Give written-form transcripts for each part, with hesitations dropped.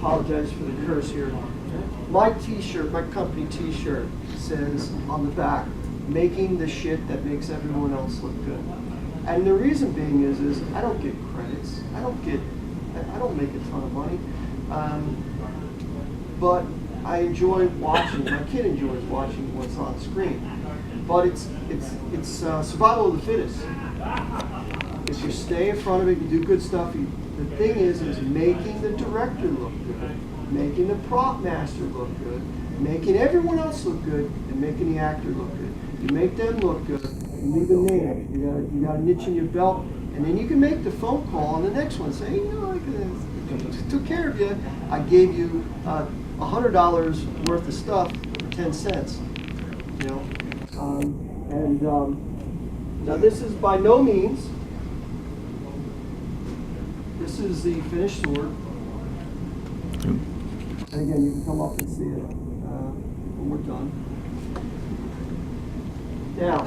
apologize for the curse here. My t-shirt, my company t-shirt says on the back, making the shit that makes everyone else look good. And the reason being is I don't get credits. I don't make a ton of money. But I enjoy watching, my kid enjoys watching what's on screen. But it's survival of the fittest. If you stay in front of it, you do good stuff. The thing is making the director look good, making the prop master look good, making everyone else look good, and making the actor look good. You make them look good, you leave a name, you got a niche in your belt, and then you can make the phone call on the next one. Say, you know, I took care of you. I gave you $100 worth of stuff for 10 cents. You know, now this is by no means. This is the finished sword. And again, you can come up and see it when we're done. Now,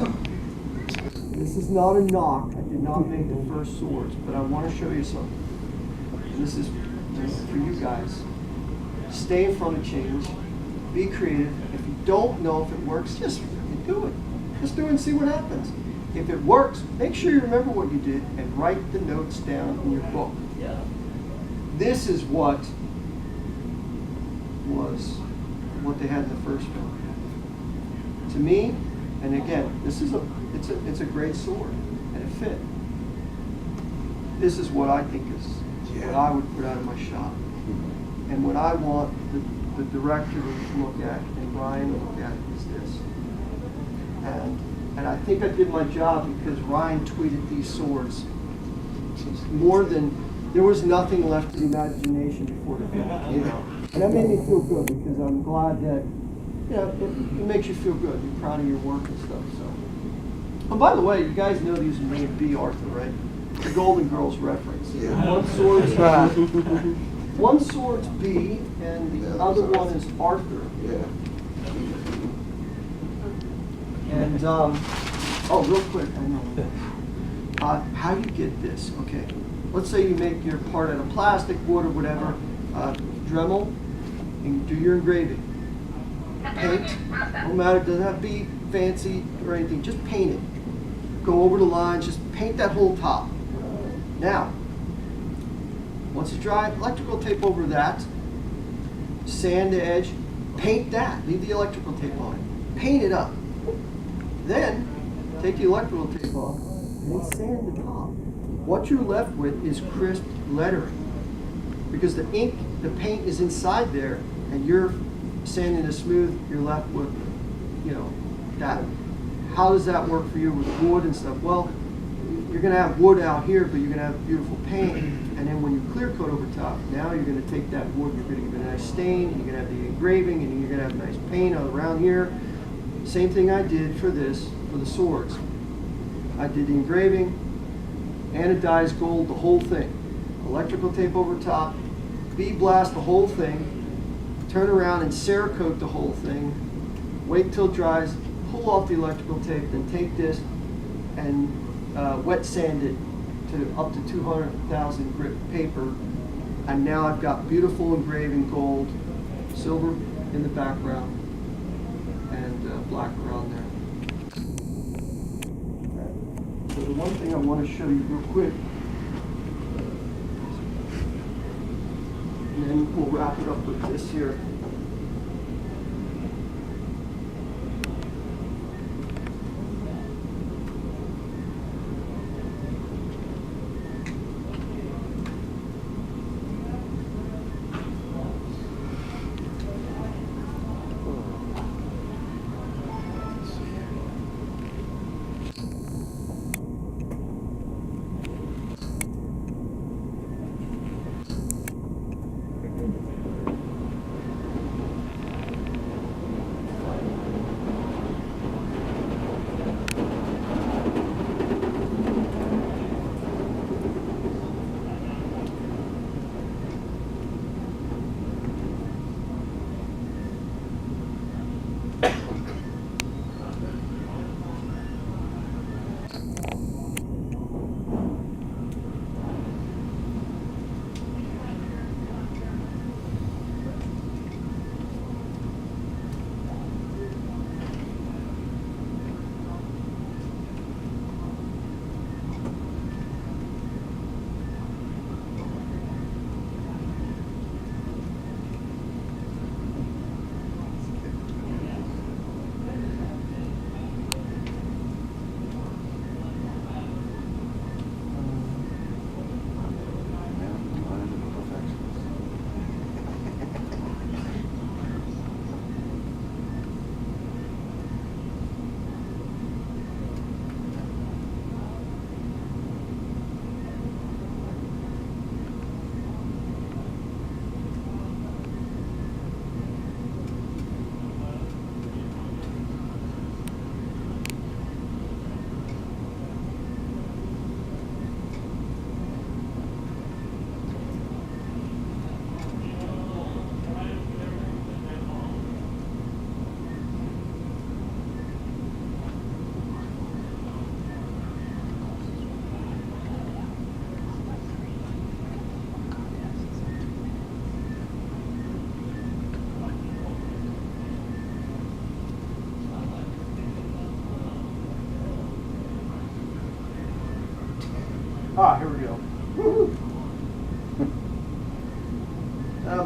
this is not a knock. I did not make the first swords, but I want to show you something. And this is for you guys. Stay in front of change. Be creative. If you don't know if it works, just do it. Just do it and see what happens. If it works, make sure you remember what you did and write the notes down in your book. Yeah. This is what they had in the first film. To me, and again, it's a great sword, and it fit. This is what I think is what I would put out of my shop, and what I want the director to look at and Ryan to look at is this. And I think I did my job because Ryan tweeted these swords more than there was nothing left to the imagination before the film. You know, and that made me feel good because I'm glad that it makes you feel good. You're proud of your work and stuff. So, and by the way, you guys know these are named B. Arthur, right? The Golden Girls reference. Yeah. One sword's B, and the other one is Arthur. Yeah. And real quick, I know. How do you get this? Okay, let's say you make your part out of plastic, wood, or whatever. Dremel, and do your engraving. Paint, no matter, doesn't have to be fancy or anything. Just paint it. Go over the lines. Just paint that whole top. Now, once it's dry, electrical tape over that. Sand the edge. Paint that. Leave the electrical tape on it. Paint it up. Then, take the electrical tape off and then sand the top. What you're left with is crisp lettering. Because the ink, the paint is inside there, and you're sanding it smooth, you're left with, that. How does that work for you with wood and stuff? Well, you're going to have wood out here, but you're going to have beautiful paint. And then when you clear coat over top, now you're going to take that wood, you're going to give it a nice stain, and you're going to have the engraving, and you're going to have nice paint around here. Same thing I did for this, for the swords. I did the engraving, anodized gold, the whole thing. Electrical tape over top, B-blast the whole thing, turn around and Cerakote the whole thing, wait till it dries, pull off the electrical tape, then take this and wet sand it to up to 200,000 grit paper, and now I've got beautiful engraving gold, silver in the background, and black around there. So the one thing I want to show you real quick, and then we'll wrap it up with this here.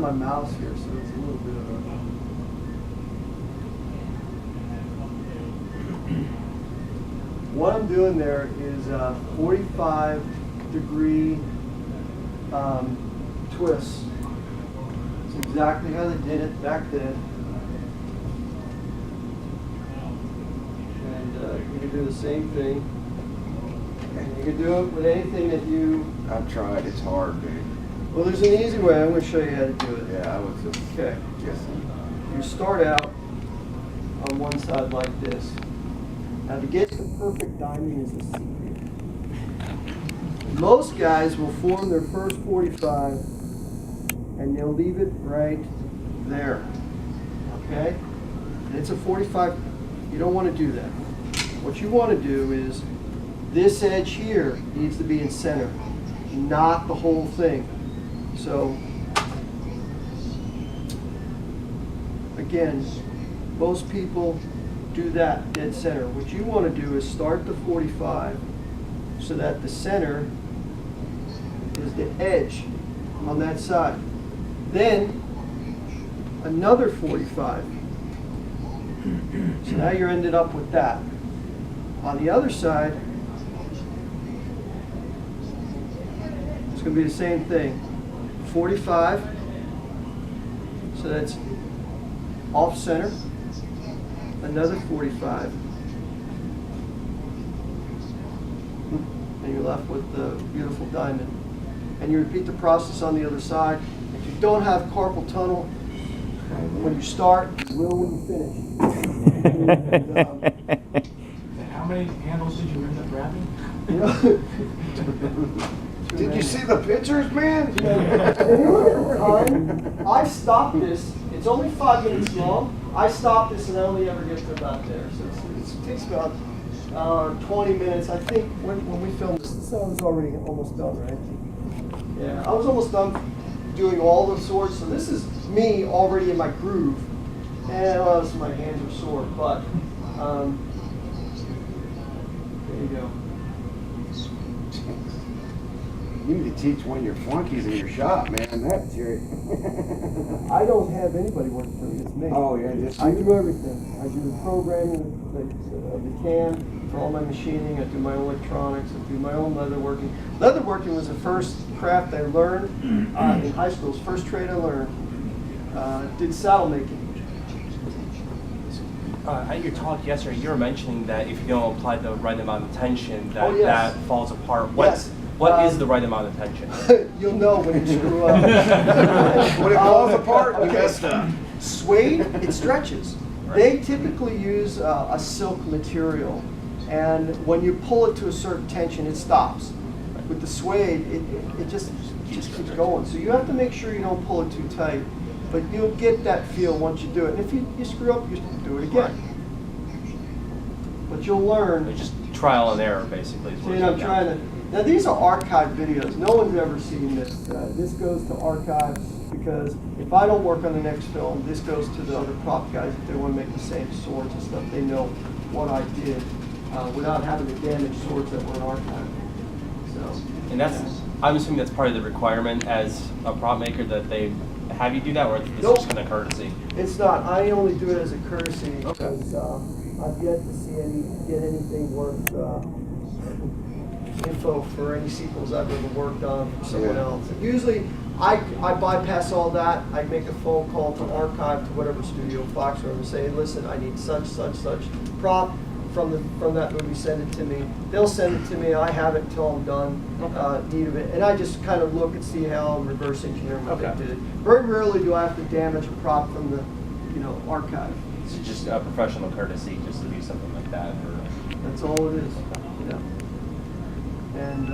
my mouse here, so it's a little bit of a... What I'm doing there is a 45-degree twists. It's exactly how they did it back then. And you can do the same thing. And you can do it with anything that you... I've tried, it's hard, dude. Well, there's an easy way. I'm going to show you how to do it. Yeah, I was just Okay. guessing. You start out on one side like this. Now, to get the perfect diamond is a secret. Most guys will form their first 45 and they'll leave it right there. Okay? And it's a 45. You don't want to do that. What you want to do is this edge here needs to be in center, not the whole thing. So, again, most people do that dead center. What you want to do is start the 45 so that the center is the edge on that side. Then another 45. So now you're ended up with that. On the other side, it's going to be the same thing. 45, so that's off center. Another 45. And you're left with the beautiful diamond. And you repeat the process on the other side. If you don't have carpal tunnel, when you start, you will when you finish. How many handles did you end up wrapping? Did you see the pictures, man? I stopped this. It's only 5 minutes long. I stopped this and I only ever get to about there. So it takes about 20 minutes. I think when we filmed this, I was already almost done, right? Yeah, I was almost done doing all the swords. So this is me already in my groove. And my hands are sore, but there you go. You need to teach one of your flunkies in your shop, man. That's your... I don't have anybody working for me. It's me. Oh, yeah, just I you? do everything. I do the programming of the cam for all my machining. I do my own electronics. I do my own leatherworking. Leatherworking was the first craft I learned in high school. It was the first trade I learned. Did saddle making. At your talk yesterday, you were mentioning that if you don't apply the right amount of tension, that Oh, yes. that falls apart. Yes. What is the right amount of tension? You'll know when you screw up. When it falls apart, you messed up. Suede, it stretches. They typically use a silk material, and when you pull it to a certain tension, it stops. With the suede, it just keeps going. So you have to make sure you don't pull it too tight, but you'll get that feel once you do it. And if you screw up, you do it again. But you'll learn. It's just trial and error, basically. is what See, it I'm comes trying down to. Now these are archive videos. No one's ever seen this. This goes to archives because if I don't work on the next film, this goes to the other prop guys if they want to make the same swords and stuff. They know what I did without having to damage swords that were in archive. So. And that's, I'm assuming that's part of the requirement as a prop maker that they have you do that, or this Nope. is just kind of courtesy? It's not. I only do it as a courtesy because I've yet to see get anything worth info for any sequels I've ever worked on for someone else. And usually I bypass all that. I make a phone call to archive to whatever studio, Fox room, and say, listen, I need such prop from that movie. Send it to me. They'll send it to me. I have it until I'm done. Need of it, and I just kind of look and see how I'm reverse engineering what they did. Very rarely do I have to damage a prop from the archive. It's just a professional courtesy just to do something like that. Or... That's all it is. And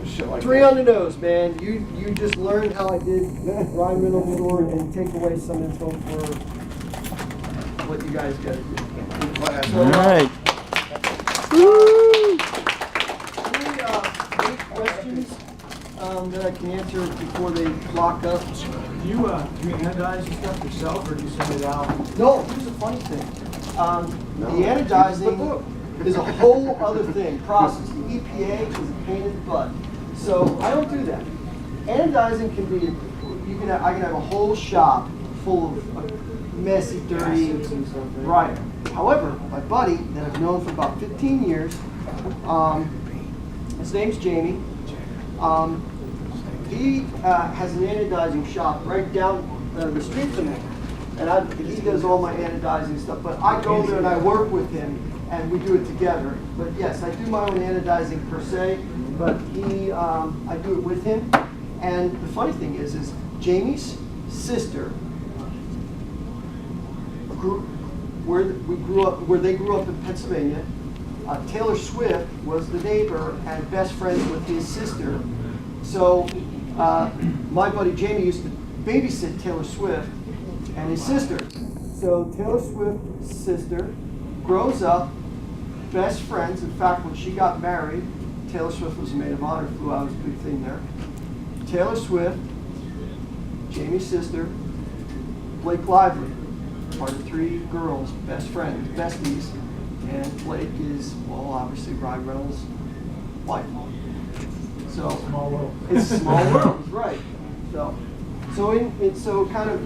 Shit like 3 that. on the nose, man. You just learned how I did Ryan Reynolds sword and take away some info for what you guys got to do. So, All right. any questions that I can answer before they lock up? Do you anodize the stuff yourself, or do you send it out? No, here's a funny thing. The anodizing is a whole other thing, process. The EPA is a pain in the butt. So I don't do that. anodizing can be, I can have a whole shop full of messy, dirty, Acids and stuff, right? right. However, my buddy that I've known for about 15 years, his name's Jamie. He has an anodizing shop right down the street from me. And he does all my anodizing stuff, but I go there and I work with him and we do it together. But yes, I do my own anodizing per se, but I do it with him. And the funny thing is Jamie's sister where they grew up in Pennsylvania. Taylor Swift was the neighbor and best friends with his sister. So my buddy Jamie used to babysit Taylor Swift and his sister. So Taylor Swift's sister grows up, best friends. In fact, when she got married, Taylor Swift was a maid of honor, flew out, was a big thing there. Taylor Swift, Jamie's sister, Blake Lively, part of 3 girls, best friends, besties, and Blake is, well, obviously Ryan Reynolds' wife. So Small world. it's a small world, right? So kind of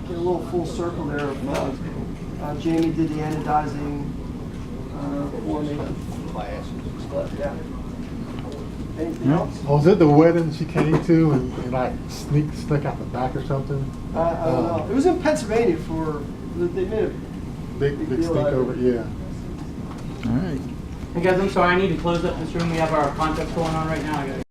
get a little full circle there of Jamie did the anodizing for me. But, yeah. Anything else? Was it the wedding she came to and like snuck out the back or something? I don't know. It was in Pennsylvania they made a Big deal stink out of over it. it, yeah. All right. Hey guys, I'm sorry, I need to close up this room. We have our contest going on right now. I gotta